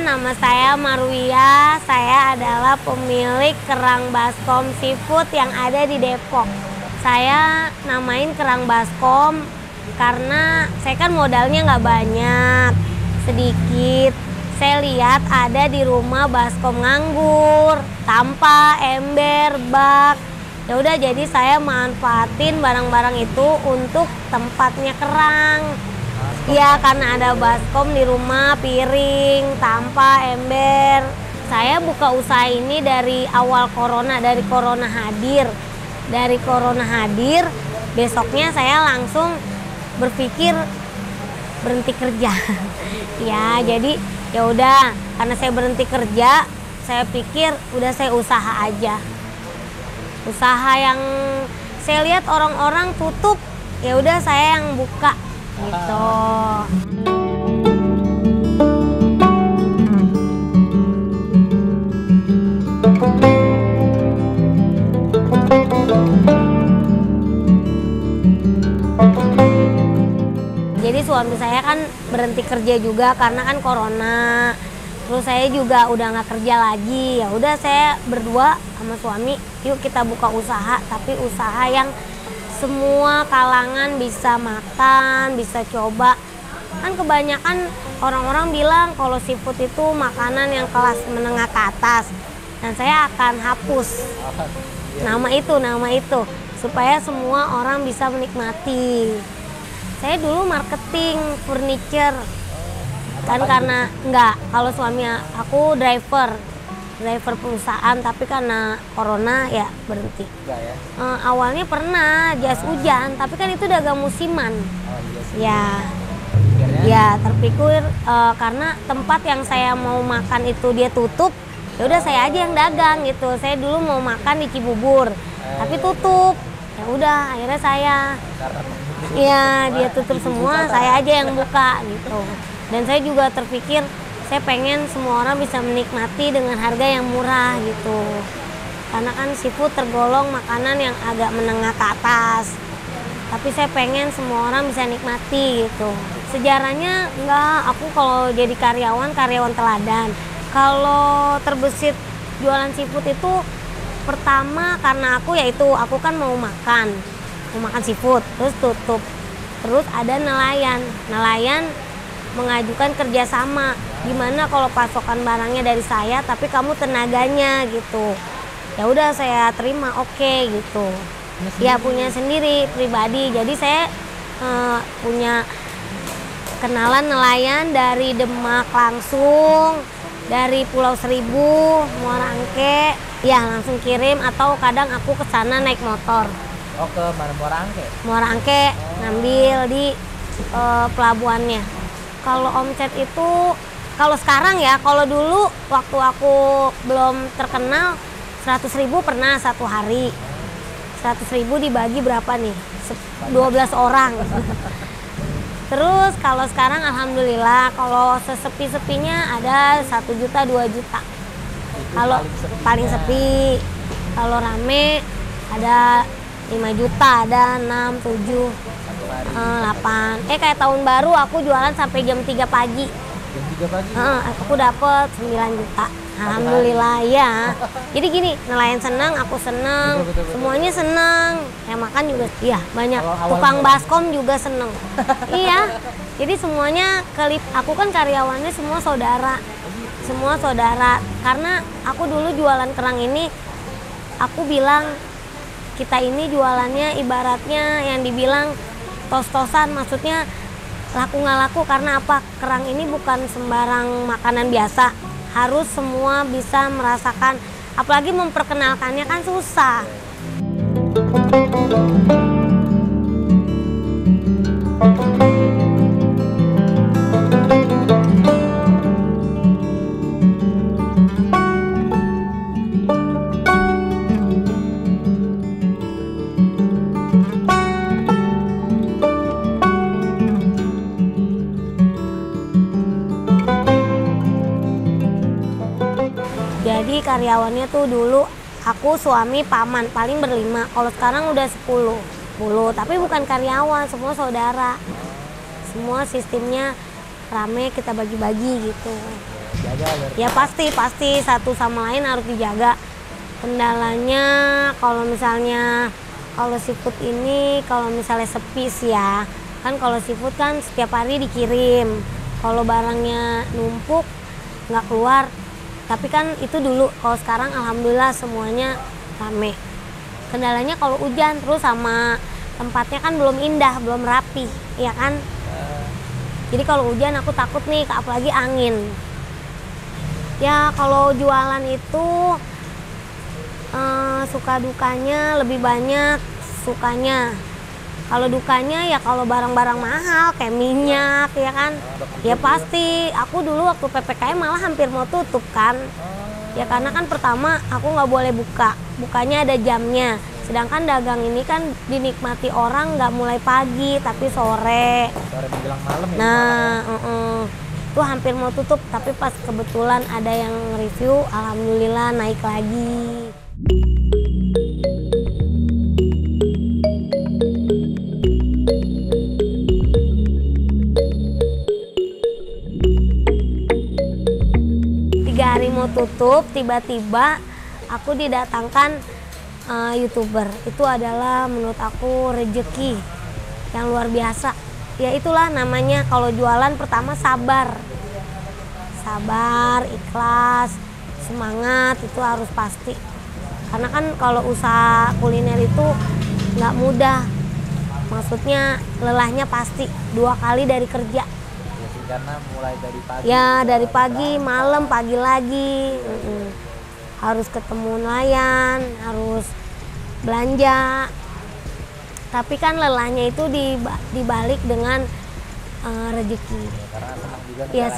nama saya Marwia. Saya adalah pemilik Kerang Baskom Seafood yang ada di Depok. Saya namain Kerang Baskom karena saya kan modalnya nggak banyak, sedikit. Saya lihat ada di rumah baskom nganggur, tanpa ember, bak. Ya udah, jadi saya manfaatin barang-barang itu untuk tempatnya kerang. Iya, karena ada baskom di rumah, piring, tanpa ember. Saya buka usaha ini dari awal corona, dari corona hadir. Dari corona hadir, besoknya saya langsung berpikir berhenti kerja. Ya, jadi ya udah, karena saya berhenti kerja, saya pikir udah saya usaha aja. Usaha yang saya lihat orang-orang tutup, ya udah saya yang buka gitu. Jadi suami saya kan berhenti kerja juga karena kan corona. Terus saya juga udah nggak kerja lagi. Ya udah, saya berdua sama suami, yuk kita buka usaha, tapi usaha yang semua kalangan bisa makan, bisa coba. Kan kebanyakan orang-orang bilang kalau seafood itu makanan yang kelas menengah ke atas. Dan saya akan hapus nama itu supaya semua orang bisa menikmati. Saya dulu marketing furniture, kan karena kalau suami aku driver perusahaan, tapi karena corona ya berhenti. Awalnya pernah jas hujan, tapi kan itu dagang musiman. Ya terpikir karena tempat yang saya mau makan itu dia tutup, ya udah saya aja yang dagang gitu. Saya dulu mau makan di Cibubur, tapi tutup. Ya udah, akhirnya dia tutup semua, saya aja yang buka gitu. Dan saya juga terpikir, saya pengen semua orang bisa menikmati dengan harga yang murah gitu. Karena kan seafood tergolong makanan yang agak menengah ke atas. Tapi saya pengen semua orang bisa nikmati gitu. Sejarahnya aku kalau jadi karyawan teladan. Kalau terbesit jualan seafood itu pertama karena aku kan mau makan seafood, terus tutup. Terus ada nelayan mengajukan kerjasama, gimana kalau pasokan barangnya dari saya tapi kamu tenaganya gitu. Ya udah, saya terima, oke gitu. Ya punya sendiri pribadi, jadi saya punya kenalan nelayan dari Demak langsung, dari Pulau Seribu, Muara Angke, ya langsung kirim, atau kadang aku ke sana naik motor. Oh, ke mana? Muara Angke? Muara Angke, ngambil di pelabuhannya. Kalau omset itu, kalau sekarang ya, kalau dulu waktu aku belum terkenal, 100.000 pernah satu hari. 100.000 dibagi berapa nih? 12 orang. Terus kalau sekarang alhamdulillah, kalau sesepi-sepinya ada 1 juta, 2 juta. Kalau paling sepi, kalau rame ada 5 juta, ada 6, 7, 8. Kayak tahun baru aku jualan sampai jam 3 pagi. Jam 3 pagi? Aku dapet 9 juta. Alhamdulillah ya. Jadi gini, nelayan senang, aku senang, betul. semuanya senang. Yang makan juga, iya banyak. Tukang baskom juga senang. Iya. Jadi semuanya aku kan karyawannya semua saudara. Semua saudara. Karena aku dulu jualan kerang ini, aku bilang kita ini jualannya ibaratnya yang dibilang tos-tosan, maksudnya laku nggak laku karena apa? Kerang ini bukan sembarang makanan biasa. Harus semua bisa merasakan, apalagi memperkenalkannya kan susah. Jadi karyawannya tuh dulu aku, suami, paman, paling berlima. Kalau sekarang udah 10. Tapi bukan karyawan, semua saudara. Semua sistemnya rame, kita bagi-bagi gitu. dijaga biar Ya pasti satu sama lain harus dijaga. Kendalanya kalau misalnya seafood ini kalau misalnya sepi sih ya. Kan kalau seafood kan setiap hari dikirim. Kalau barangnya numpuk nggak keluar. Tapi kan itu dulu. Kalau sekarang alhamdulillah semuanya rame. Kendalanya kalau hujan terus sama tempatnya kan belum indah, belum rapi, ya kan? Jadi kalau hujan aku takut nih, apalagi angin. Ya kalau jualan itu suka dukanya lebih banyak sukanya. Kalau dukanya ya kalau barang-barang mahal kayak minyak ya kan. Ya pasti, aku dulu waktu PPKM malah hampir mau tutup kan. Ya karena kan pertama aku nggak boleh buka, bukanya ada jamnya. Sedangkan dagang ini kan dinikmati orang nggak mulai pagi tapi sore. sore menjelang malam ya. Nah, tuh hampir mau tutup tapi pas kebetulan ada yang review, alhamdulillah naik lagi. Hari mau tutup, tiba-tiba aku didatangkan YouTuber. Itu adalah menurut aku rezeki yang luar biasa. Ya itulah namanya kalau jualan pertama sabar. Sabar, ikhlas, semangat itu harus pasti. Karena kan kalau usaha kuliner itu nggak mudah. Maksudnya lelahnya pasti 2 kali dari kerja. Karena mulai dari pagi. Ya dari pagi, malam, pagi lagi. Harus ketemu nelayan, harus belanja. Tapi kan lelahnya itu dibalik dengan rezeki. Karena senang juga. Iya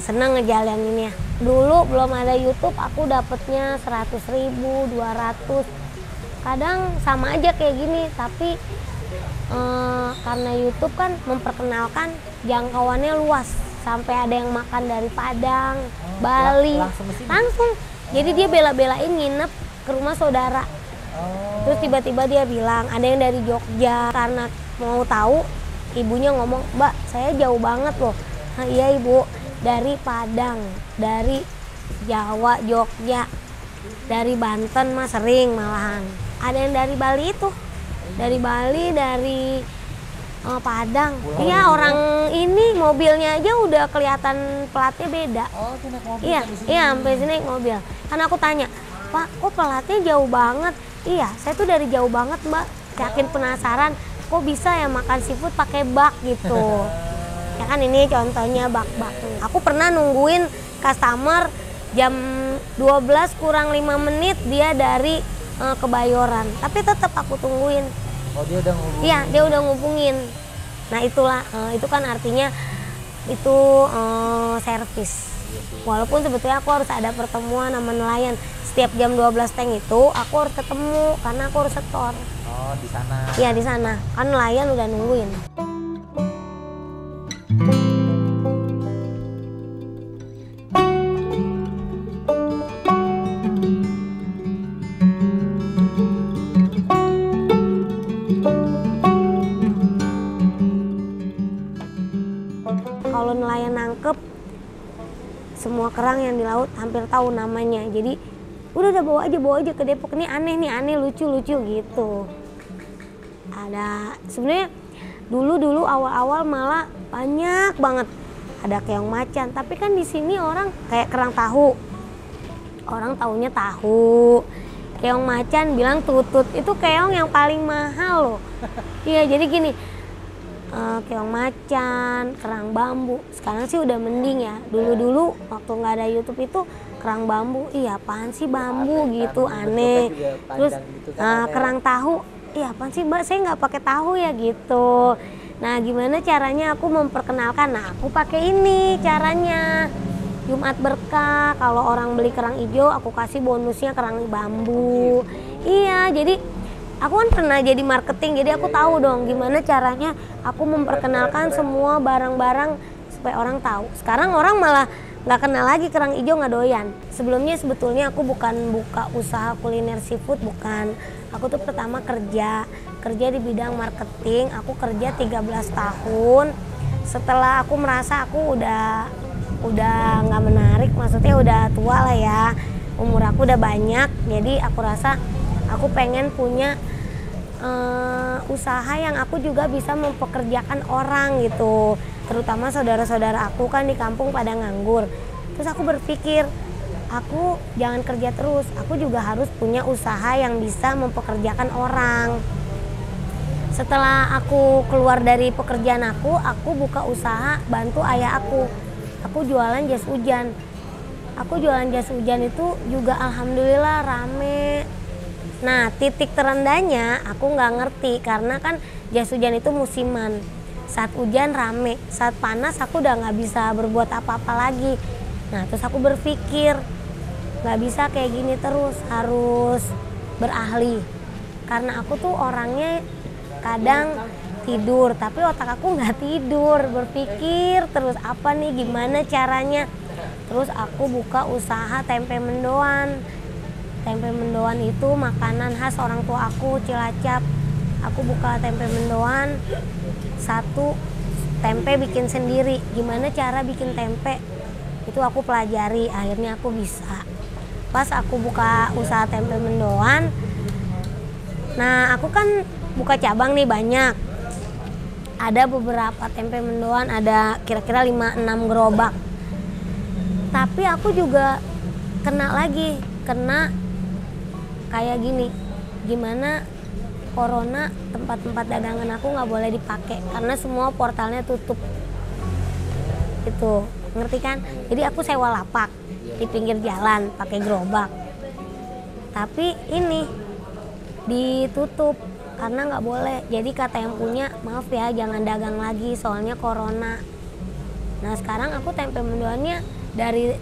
senang ngejalaninnya. Dulu belum ada YouTube, aku dapetnya 100.000, 200. Kadang sama aja kayak gini, tapi karena YouTube kan memperkenalkan jangkauannya luas, sampai ada yang makan dari Padang, Bali, langsung. Jadi dia bela-belain nginep ke rumah saudara. Terus tiba-tiba dia bilang ada yang dari Jogja, karena mau tahu ibunya ngomong, "Mbak, saya jauh banget loh." "Nah, iya Ibu, dari Padang, dari Jawa, Jogja, dari Banten mah sering malahan. Ada yang dari Bali itu. Dari Bali, dari Padang. Iya, orang ini mobilnya aja udah kelihatan platnya beda." Oh, itu naik mobil. Iya, sampai sini naik mobil. Kan aku tanya, "Pak, kok platnya jauh banget?" "Iya, saya tuh dari jauh banget, Mbak. Yakin penasaran, kok bisa ya makan seafood pakai bak gitu." Ya kan ini contohnya bak-bak. Aku pernah nungguin customer jam 12 kurang 5 menit dia dari Kebayoran. Tapi tetap aku tungguin. Oh, dia udah ngubungin. Iya, dia udah ngubungin. Nah itulah, itu kan artinya itu servis. Walaupun sebetulnya aku harus ada pertemuan sama nelayan. Setiap jam 12 teng itu aku harus ketemu karena aku harus setor. Oh, di sana. Iya, di sana. Kan nelayan udah nungguin. Kalau nelayan nangkep semua kerang yang di laut hampir tahu namanya. Jadi udah bawa aja ke Depok. Ini aneh, lucu gitu. Ada sebenarnya dulu awal-awal malah banyak banget ada keong macan. Tapi kan di sini orang kayak kerang tahu. Orang taunya tahu. Keong macan bilang tutut. Itu keong yang paling mahal loh. Iya, jadi gini. Keong macan, kerang bambu. Sekarang sih udah mending ya. Dulu waktu nggak ada YouTube itu kerang bambu. Iya, apaan sih bambu gitu, aneh. Terus kerang tahu. Iya, apaan sih Mbak? Saya nggak pakai tahu ya gitu. Nah, gimana caranya aku memperkenalkan? Nah, aku pakai ini caranya. Jumat berkah. Kalau orang beli kerang hijau, aku kasih bonusnya kerang bambu. Iya, jadi aku kan pernah jadi marketing, jadi aku tahu dong gimana caranya aku memperkenalkan semua barang-barang supaya orang tahu. Sekarang orang malah nggak kenal lagi kerang hijau, nggak doyan. Sebetulnya aku bukan buka usaha kuliner seafood, bukan. Aku tuh pertama kerja di bidang marketing. Aku kerja 13 tahun. Setelah aku merasa aku udah udah nggak menarik, maksudnya udah tua lah ya, umur aku udah banyak, jadi aku rasa aku pengen punya usaha yang aku juga bisa mempekerjakan orang gitu, terutama saudara-saudara aku kan di kampung pada nganggur. Terus aku berpikir, aku jangan kerja terus, aku juga harus punya usaha yang bisa mempekerjakan orang. Setelah aku keluar dari pekerjaan aku buka usaha bantu ayah aku. Aku jualan jas hujan. Aku jualan jas hujan itu juga alhamdulillah rame. Nah, titik terendahnya aku nggak ngerti karena kan jas hujan itu musiman. Saat hujan rame, saat panas aku udah nggak bisa berbuat apa-apa lagi. Nah, terus aku berpikir nggak bisa kayak gini terus, harus berahli. Karena aku tuh orangnya kadang tidur, tapi otak aku nggak tidur, berpikir terus apa nih, gimana caranya. Terus aku buka usaha tempe mendoan. Tempe mendoan itu makanan khas orang tua aku, Cilacap. Aku buka tempe mendoan, satu tempe bikin sendiri. Gimana cara bikin tempe? Itu aku pelajari, akhirnya aku bisa. Pas aku buka usaha tempe mendoan, nah aku kan buka cabang nih banyak. Ada beberapa tempe mendoan, ada kira-kira 5-6 gerobak. Tapi aku juga kena kayak gini, gimana corona tempat-tempat dagangan aku nggak boleh dipakai karena semua portalnya tutup. Itu ngerti kan? Jadi aku sewa lapak di pinggir jalan pakai gerobak. Tapi ini ditutup karena nggak boleh. Jadi kata yang punya, maaf ya jangan dagang lagi soalnya corona. Nah sekarang aku tempe mendoannya dari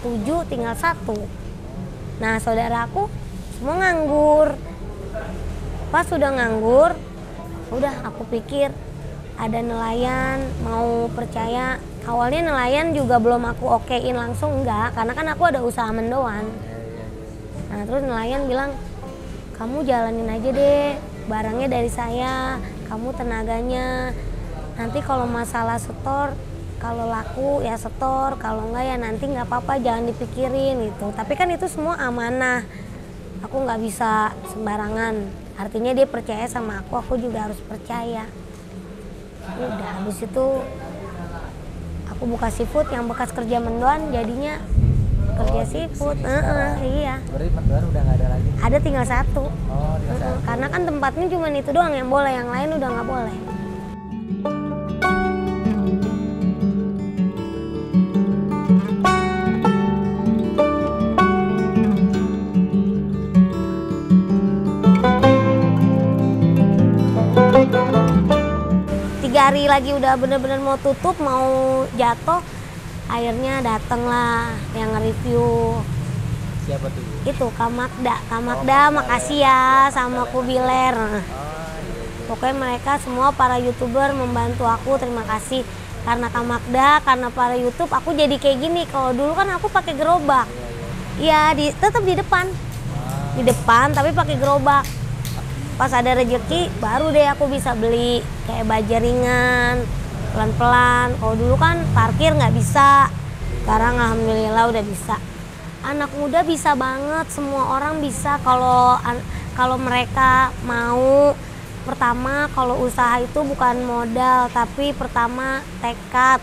7 tinggal 1. Nah saudara aku semua nganggur. Pas sudah nganggur, udah aku pikir ada nelayan mau percaya. Awalnya nelayan juga belum aku okein langsung, enggak, karena kan aku ada usaha mendoan. Nah terus nelayan bilang, kamu jalanin aja deh, barangnya dari saya, kamu tenaganya. Nanti kalau masalah setor, kalau laku ya setor, kalau enggak ya nanti nggak apa-apa, jangan dipikirin gitu. Tapi kan itu semua amanah, aku nggak bisa sembarangan. Artinya dia percaya sama aku juga harus percaya. Udah habis itu aku buka seafood yang bekas kerja mendoan, jadinya kerja seafood. Iya. Berarti mendoan udah nggak ada lagi? Ada tinggal 1. Oh, tinggal 1. Karena kan tempatnya cuma itu doang yang boleh, yang lain udah nggak boleh. Hari lagi udah bener-bener mau tutup, mau jatuh, akhirnya datanglah yang nge-review. Siapa tuh? Itu Kak Magda, makasih ya sama Kubiler. Pokoknya mereka semua para YouTuber membantu aku, terima kasih. Karena Kak Magda, karena para YouTube aku jadi kayak gini. Kalau dulu kan aku pakai gerobak. Iya, tetap di depan. Di depan tapi pakai gerobak. Pas ada rezeki baru deh aku bisa beli kayak baja ringan, pelan-pelan. Kalau dulu kan parkir nggak bisa, sekarang alhamdulillah udah bisa. Anak muda bisa banget, semua orang bisa kalau mereka mau. Pertama kalau usaha itu bukan modal, tapi pertama tekad,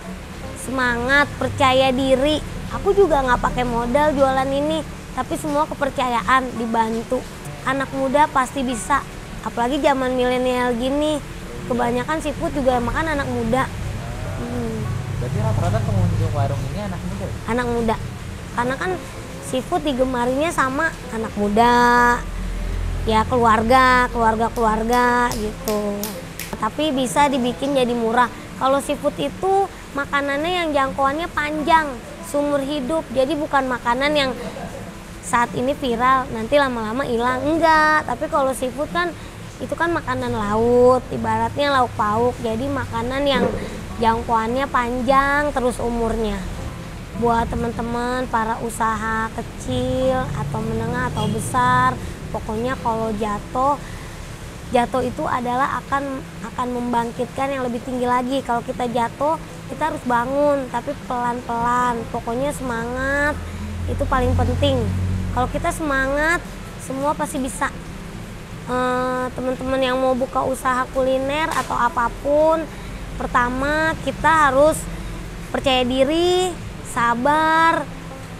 semangat, percaya diri. Aku juga nggak pakai modal jualan ini, tapi semua kepercayaan, dibantu. Anak muda pasti bisa. Apalagi zaman milenial gini, kebanyakan seafood juga makan anak muda. Berarti rata-rata pengunjung warung ini anak muda? Anak muda, karena kan seafood digemarinya sama anak muda, ya keluarga gitu. Tapi bisa dibikin jadi murah. Kalau seafood itu makanannya yang jangkauannya panjang, seumur hidup. Jadi bukan makanan yang saat ini viral, nanti lama-lama hilang, enggak. Tapi kalau seafood kan itu kan makanan laut, ibaratnya lauk pauk. Jadi makanan yang jangkauannya panjang terus umurnya. Buat teman-teman para usaha kecil atau menengah atau besar, pokoknya kalau jatuh itu adalah akan membangkitkan yang lebih tinggi lagi. Kalau kita jatuh kita harus bangun, tapi pelan-pelan. Pokoknya semangat, itu paling penting. Kalau kita semangat, semua pasti bisa. Teman-teman yang mau buka usaha kuliner atau apapun, pertama kita harus percaya diri, sabar,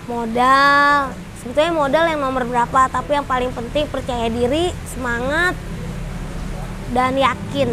modal. Sebetulnya modal yang nomor berapa, tapi yang paling penting percaya diri, semangat, dan yakin.